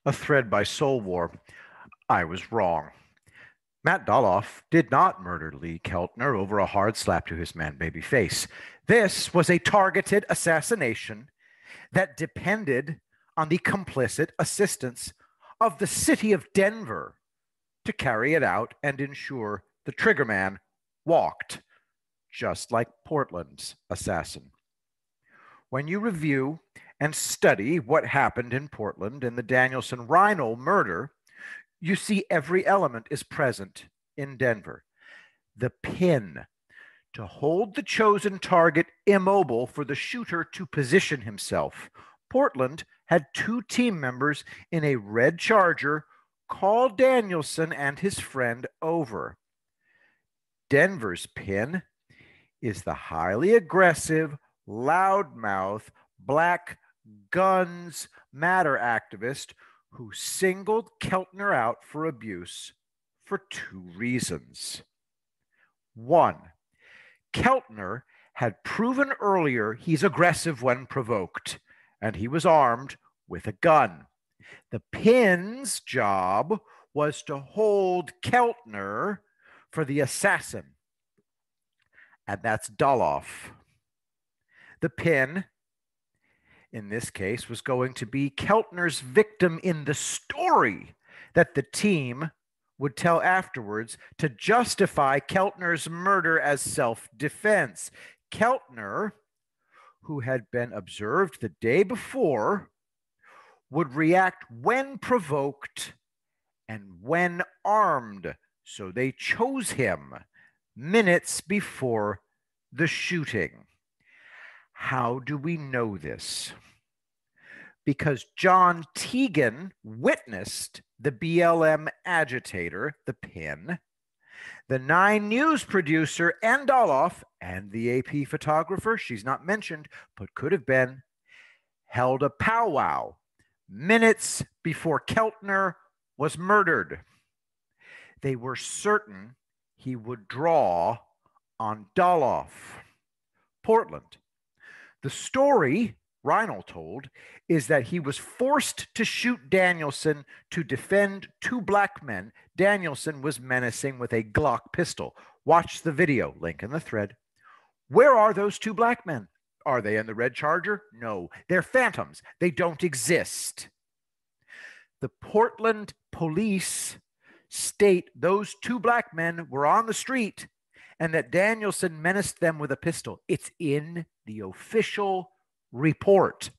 A thread by Soul War. I was wrong. Matt Doloff did not murder Lee Keltner over a hard slap to his man-baby face. This was a targeted assassination that depended on the complicit assistance of the city of Denver to carry it out and ensure the triggerman walked, just like Portland's assassin. When you review and study what happened in Portland in the Danielson-Reinl murder, you see every element is present in Denver. The pin to hold the chosen target immobile for the shooter to position himself. Portland had two team members in a red Charger call Danielson and his friend over. Denver's pin is the highly aggressive, loudmouth, Black Guns Matter activist who singled Keltner out for abuse for two reasons. One, Keltner had proven earlier he's aggressive when provoked, and he was armed with a gun. The pin's job was to hold Keltner for the assassin, and that's Doloff. The pin, in this case, was going to be Keltner's victim in the story that the team would tell afterwards to justify Keltner's murder as self-defense. Keltner, who had been observed the day before, would react when provoked and when armed, so they chose him minutes before the shooting. How do we know this? Because John Teagan witnessed the BLM agitator, the pin, the 9 News producer, and Doloff, and the AP photographer, she's not mentioned, but could have been, held a powwow minutes before Keltner was murdered. They were certain he would draw on Doloff. Portland. The story Reinl told is that he was forced to shoot Danielson to defend two black men Danielson was menacing with a Glock pistol. Watch the video, link in the thread. Where are those two black men? Are they in the red Charger? No, they're phantoms. They don't exist. The Portland police state those two black men were on the street and that Danielson menaced them with a pistol. It's in the official report.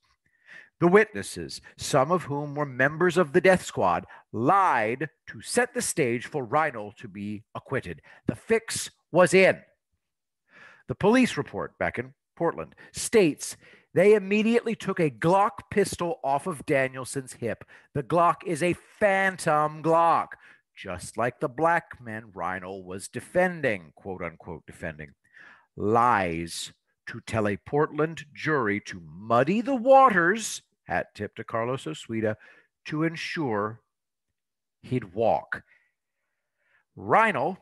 The witnesses, some of whom were members of the death squad, lied to set the stage for Reinl to be acquitted. The fix was in. The police report back in Portland states they immediately took a Glock pistol off of Danielson's hip. The Glock is a phantom Glock, just like the black men Reinl was defending, quote unquote defending. Lies to tell a Portland jury to muddy the waters, hat tip to Carlos Osuita, to ensure he'd walk. Reinl,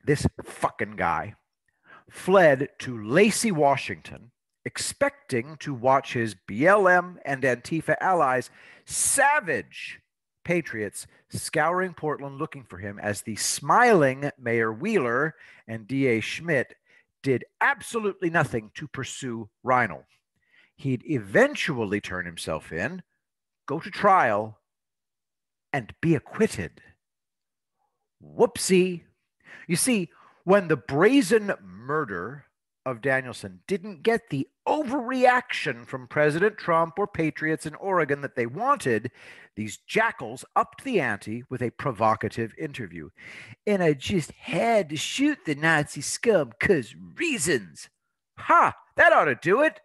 this fucking guy, fled to Lacey, Washington, expecting to watch his BLM and Antifa allies savage patriots scouring Portland looking for him as the smiling Mayor Wheeler and DA Schmidt did absolutely nothing to pursue Reinl. He'd eventually turn himself in, go to trial, and be acquitted. Whoopsie. You see, when the brazen murder of Danielson didn't get the overreaction from President Trump or patriots in Oregon that they wanted, these jackals upped the ante with a provocative interview. And I just had to shoot the Nazi scum 'cause reasons. Ha! That ought to do it.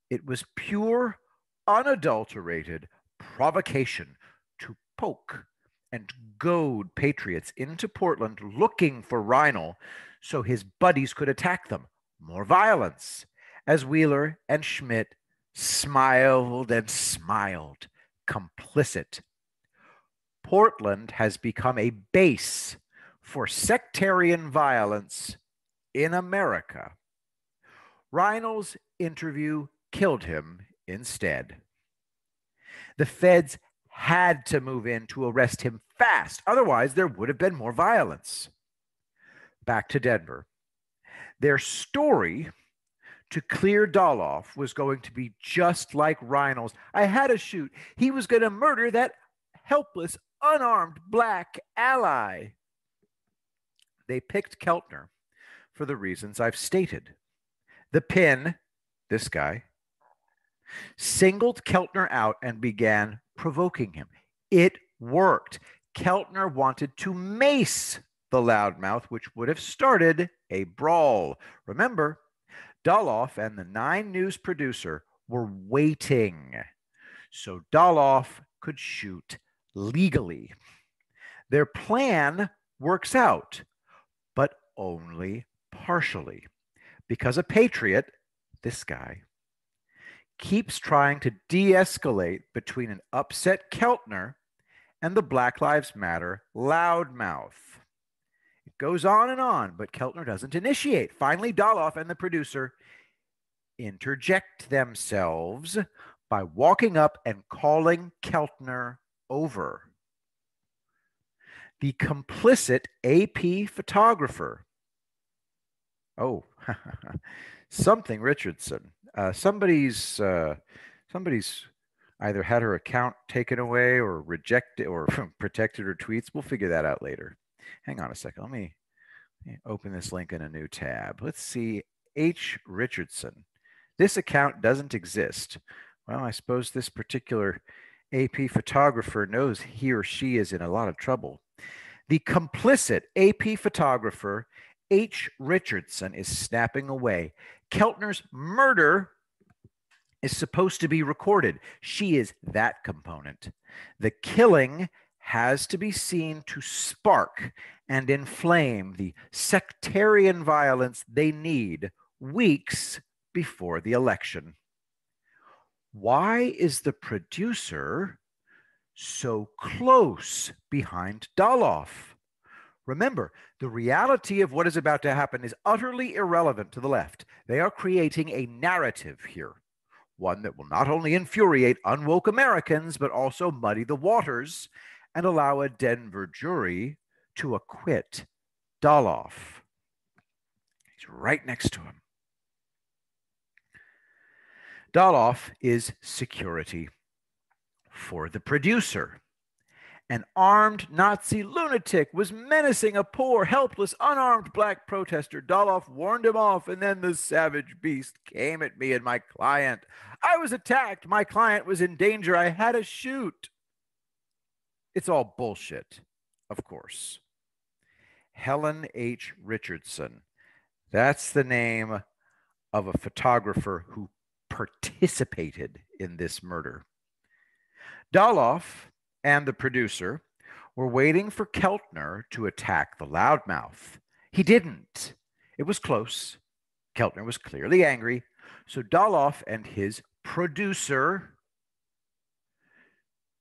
It was pure, unadulterated provocation to poke and goad patriots into Portland looking for Reinl so his buddies could attack them. More violence, as Wheeler and Schmidt smiled and smiled, complicit. Portland has become a base for sectarian violence in America. Reinl's interview killed him instead. The feds had to move in to arrest him fast. Otherwise, there would have been more violence. Back to Denver. Their story to clear Doloff was going to be just like Reinld's. I had to shoot. He was going to murder that helpless, unarmed black ally. They picked Keltner for the reasons I've stated. The pin, this guy, singled Keltner out and began provoking him. It worked. Keltner wanted to mace the loudmouth, which would have started a brawl. Remember, Doloff and the 9 News producer were waiting so Doloff could shoot legally. Their plan works out, but only partially, because a patriot, this guy, keeps trying to de-escalate between an upset Keltner and the Black Lives Matter loudmouth. It goes on, but Keltner doesn't initiate. Finally, Doloff and the producer interject themselves by walking up and calling Keltner over. The complicit AP photographer, something Richardson, somebody's either had her account taken away or rejected or protected her tweets. We'll figure that out later. Hang on a second. Let me open this link in a new tab. Let's see. H. Richardson. This account doesn't exist. Well, I suppose this particular AP photographer knows he or she is in a lot of trouble. The complicit AP photographer, H. Richardson, is snapping away. Keltner's murder is supposed to be recorded. She is that component. The killing has to be seen to spark and inflame the sectarian violence they need weeks before the election. Why is the producer so close behind Doloff? Remember, the reality of what is about to happen is utterly irrelevant to the left. They are creating a narrative here, one that will not only infuriate unwoke Americans, but also muddy the waters and allow a Denver jury to acquit Doloff. He's right next to him. Doloff is security for the producer. An armed Nazi lunatic was menacing a poor, helpless, unarmed black protester. Doloff warned him off, and then the savage beast came at me and my client. I was attacked. My client was in danger. I had to shoot. It's all bullshit, of course. Helen H. Richardson. That's the name of a photographer who participated in this murder. Doloff and the producer were waiting for Keltner to attack the loudmouth. He didn't. It was close. Keltner was clearly angry. So Doloff and his producer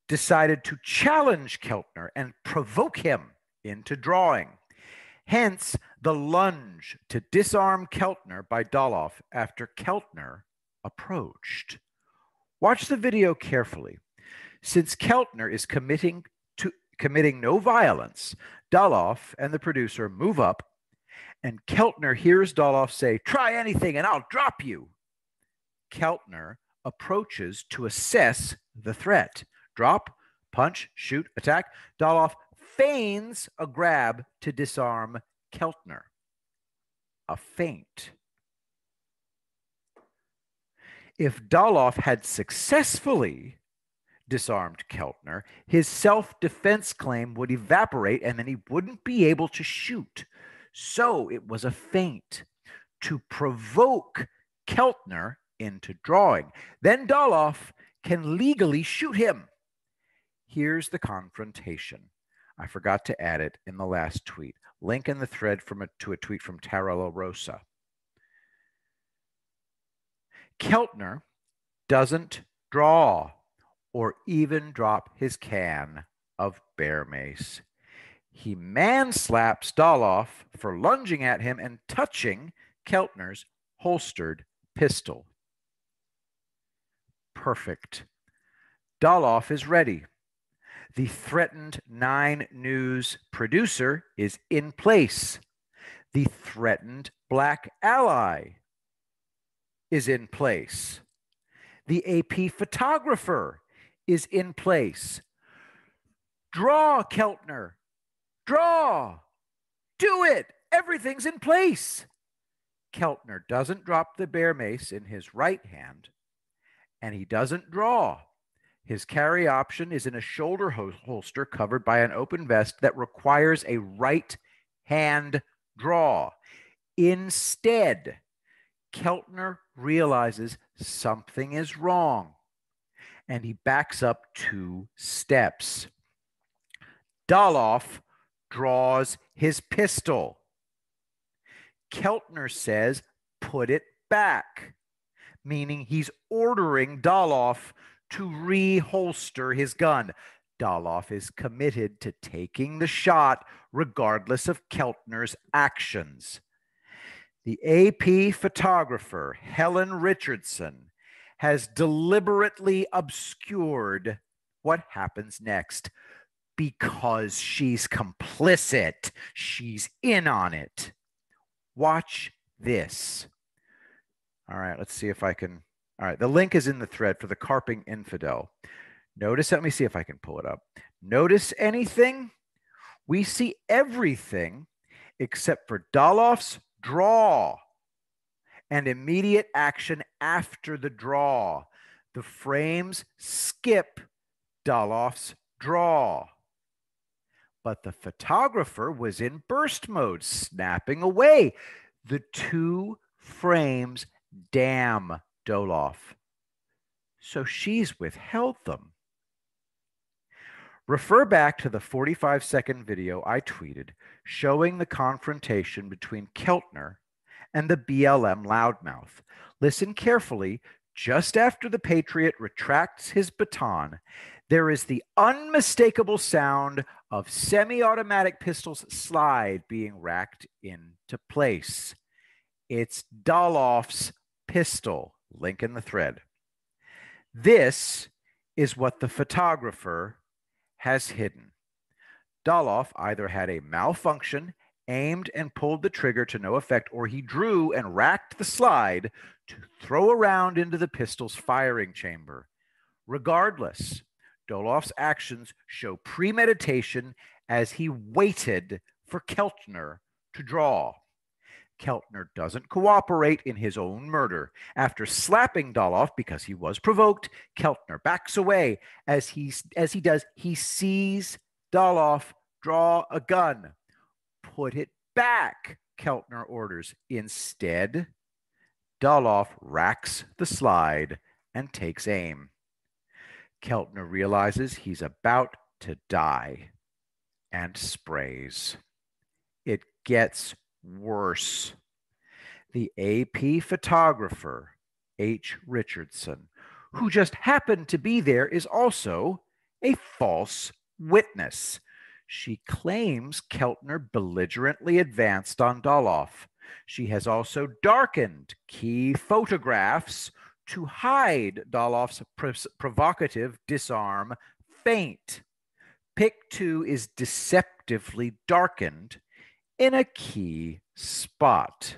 decided to challenge Keltner and provoke him into drawing. Hence, the lunge to disarm Keltner by Doloff after Keltner approached. Watch the video carefully. Since Keltner is committing no violence, Doloff and the producer move up, and Keltner hears Doloff say, "Try anything and I'll drop you." Keltner approaches to assess the threat. Drop, punch, shoot, attack. Doloff feigns a grab to disarm Keltner. A feint. If Doloff had successfully disarmed Keltner, his self-defense claim would evaporate and then he wouldn't be able to shoot. So it was a feint to provoke Keltner into drawing. Then Doloff can legally shoot him. Here's the confrontation. I forgot to add it in the last tweet. Link in the thread to a tweet from Tara La Rosa. Keltner doesn't draw or even drop his can of bear mace. He man-slaps Doloff for lunging at him and touching Keltner's holstered pistol. Perfect. Doloff is ready. The threatened 9 News producer is in place. The threatened black ally is in place. The AP photographer is in place. Draw, Keltner. Draw. Do it. Everything's in place. Keltner doesn't drop the bear mace in his right hand, and he doesn't draw. His carry option is in a shoulder holster covered by an open vest that requires a right hand draw. Instead, Keltner realizes something is wrong, and he backs up 2 steps. Doloff draws his pistol. Keltner says, put it back, meaning he's ordering Doloff to reholster his gun. Doloff is committed to taking the shot regardless of Keltner's actions. The AP photographer, Helen Richardson, has deliberately obscured what happens next because she's complicit. She's in on it. Watch this. All right, let's see if I can. All right, the link is in the thread for the carping infidel. Notice, let me see if I can pull it up. Notice anything? We see everything except for Doloff's draw and immediate action after the draw. The frames skip Doloff's draw. But the photographer was in burst mode, snapping away. The 2 frames damn Doloff, so she's withheld them. Refer back to the 45-second video I tweeted showing the confrontation between Keltner and the BLM loudmouth. Listen carefully. Just after the Patriot retracts his baton, there is the unmistakable sound of semi-automatic pistols slide being racked into place. It's Doloff's pistol. Link in the thread. This is what the photographer has hidden. Doloff either had a malfunction, aimed and pulled the trigger to no effect, or he drew and racked the slide to throw a round into the pistol's firing chamber. Regardless, Doloff's actions show premeditation as he waited for Keltner to draw. Keltner doesn't cooperate in his own murder. After slapping Doloff because he was provoked, Keltner backs away. As he does, he sees Doloff draw a gun. Put it back, Keltner orders. Instead, Doloff racks the slide and takes aim. Keltner realizes he's about to die and sprays. It gets worse. The AP photographer, H. Richardson, who just happened to be there, is also a false witness. She claims Keltner belligerently advanced on Doloff. She has also darkened key photographs to hide Doloff's provocative disarm feint. Pic 2 is deceptively darkened in a key spot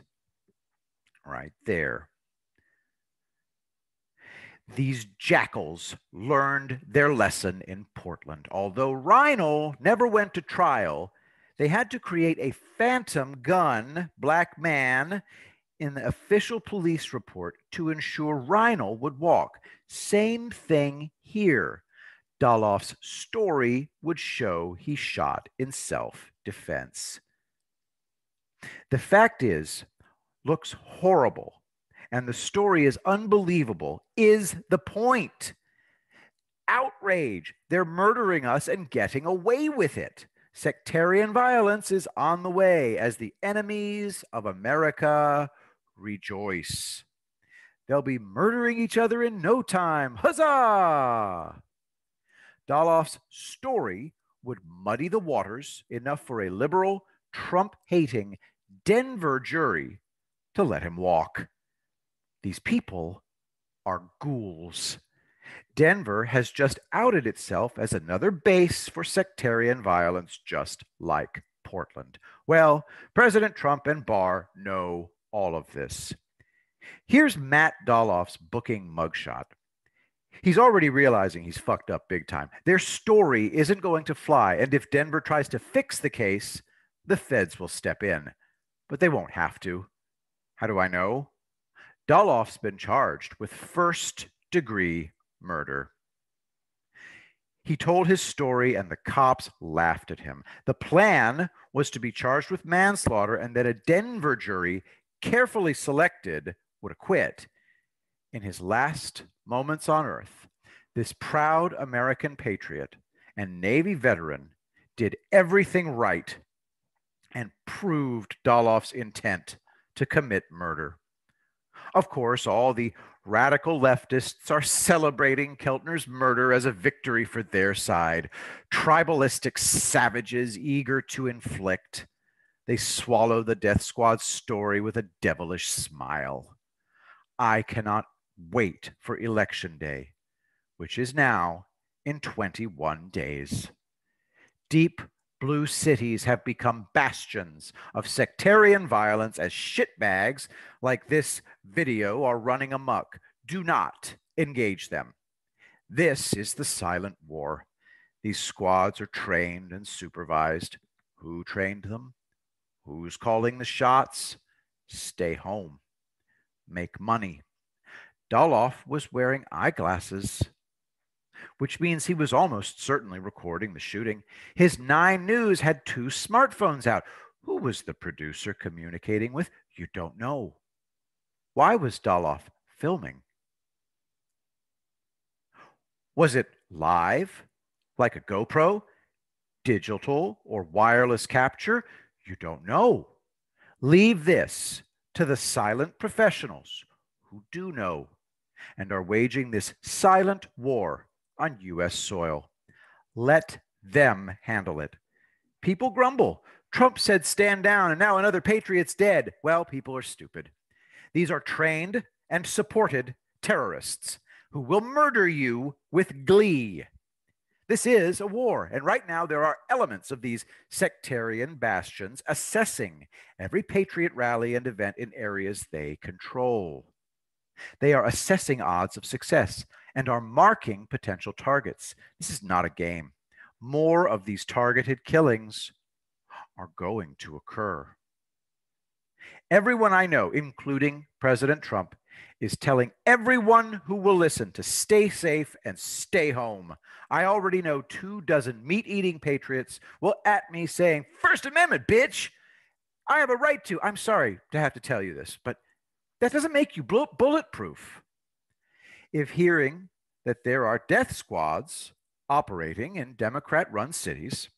right there. These jackals learned their lesson in Portland. Although Reinl never went to trial, they had to create a phantom gun, black man, in the official police report to ensure Reinl would walk. Same thing here. Doloff's story would show he shot in self-defense. The fact is, looks horrible, and the story is unbelievable, is the point. Outrage. They're murdering us and getting away with it. Sectarian violence is on the way as the enemies of America rejoice. They'll be murdering each other in no time. Huzzah! Doloff's story would muddy the waters enough for a liberal, Trump-hating Denver jury to let him walk. These people are ghouls. Denver has just outed itself as another base for sectarian violence, just like Portland. Well, President Trump and Barr know all of this. Here's Matt Doloff's booking mugshot. He's already realizing he's fucked up big time. Their story isn't going to fly, and if Denver tries to fix the case, the feds will step in. But they won't have to. How do I know? Doloff's been charged with first-degree murder. He told his story, and the cops laughed at him. The plan was to be charged with manslaughter, and that a Denver jury, carefully selected, would acquit. In his last moments on earth, this proud American patriot and Navy veteran did everything right and proved Doloff's intent to commit murder. Of course, all the radical leftists are celebrating Keltner's murder as a victory for their side. Tribalistic savages eager to inflict. They swallow the death squad's story with a devilish smile. I cannot wait for Election Day, which is now in 21 days. Deep blue cities have become bastions of sectarian violence as shitbags like this video are running amok. Do not engage them. This is the silent war. These squads are trained and supervised. Who trained them? Who's calling the shots? Stay home. Make money. Doloff was wearing eyeglasses, which means he was almost certainly recording the shooting. His 9 News had 2 smartphones out. Who was the producer communicating with? You don't know. Why was Doloff filming? Was it live, like a GoPro, digital or wireless capture? You don't know. Leave this to the silent professionals who do know and are waging this silent war on U.S. soil. Let them handle it. People grumble. Trump said stand down, and now another patriot's dead. Well, people are stupid. These are trained and supported terrorists who will murder you with glee. This is a war, and right now there are elements of these sectarian bastions assessing every patriot rally and event in areas they control. They are assessing odds of success and are marking potential targets. This is not a game. More of these targeted killings are going to occur. Everyone I know, including President Trump, is telling everyone who will listen to stay safe and stay home. I already know 24 meat-eating patriots will at me saying, First Amendment, bitch! I have a right to. I'm sorry to have to tell you this, but that doesn't make you bulletproof. If hearing that there are death squads operating in Democrat-run cities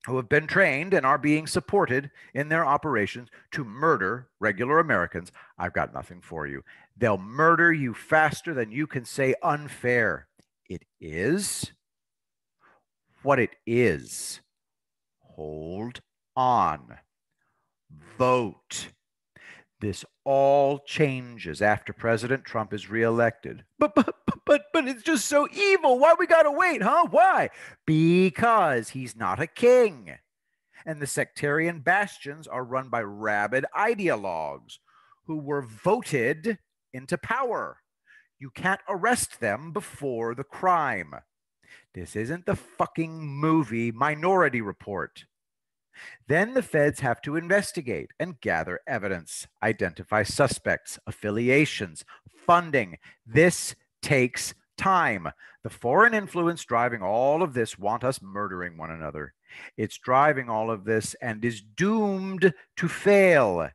who have been trained and are being supported in their operations to murder regular Americans, I've got nothing for you. They'll murder you faster than you can say unfair. It is what it is. Hold on. Vote. This all changes after President Trump is reelected. But it's just so evil. Why we gotta wait, huh? Why? Because he's not a king. And the sectarian bastions are run by rabid ideologues who were voted into power. You can't arrest them before the crime. This isn't the fucking movie Minority Report. Then the feds have to investigate and gather evidence, identify suspects, affiliations, funding. This takes time. The foreign influence driving all of this want us murdering one another. It's driving all of this and is doomed to fail.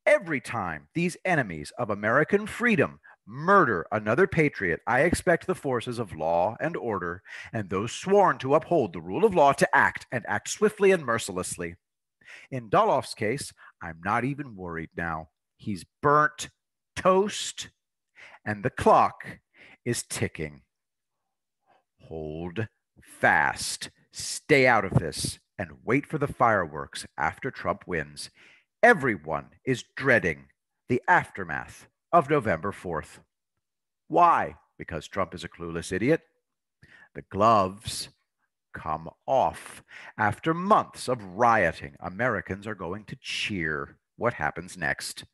Every time these enemies of American freedom murder another patriot, I expect the forces of law and order and those sworn to uphold the rule of law to act and act swiftly and mercilessly. In Doloff's case, I'm not even worried now. He's burnt toast and the clock is ticking. Hold fast. Stay out of this and wait for the fireworks after Trump wins. Everyone is dreading the aftermath of November 4th. Why? because Trump is a clueless idiot. The gloves come off. After months of rioting, Americans are going to cheer. What happens next?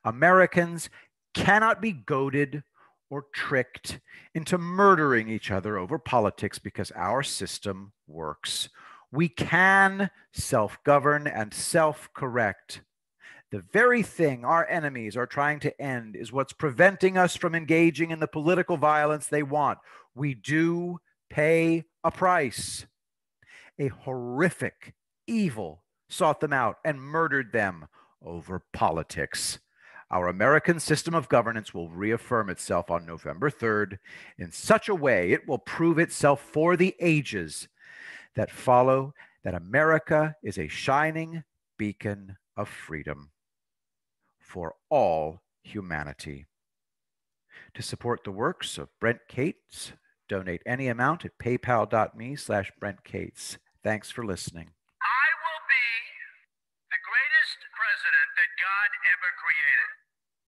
Americans cannot be goaded or tricked into murdering each other over politics because our system works. We can self govern and self correct. The very thing our enemies are trying to end is what's preventing us from engaging in the political violence they want. We do pay a price. A horrific evil sought them out and murdered them over politics. Our American system of governance will reaffirm itself on November 3rd in such a way it will prove itself for the ages that follow that America is a shining beacon of freedom for all humanity. To support the works of Brent Cates, donate any amount at paypal.me/Brent Cates. Thanks for listening. I will be the greatest president that God ever created.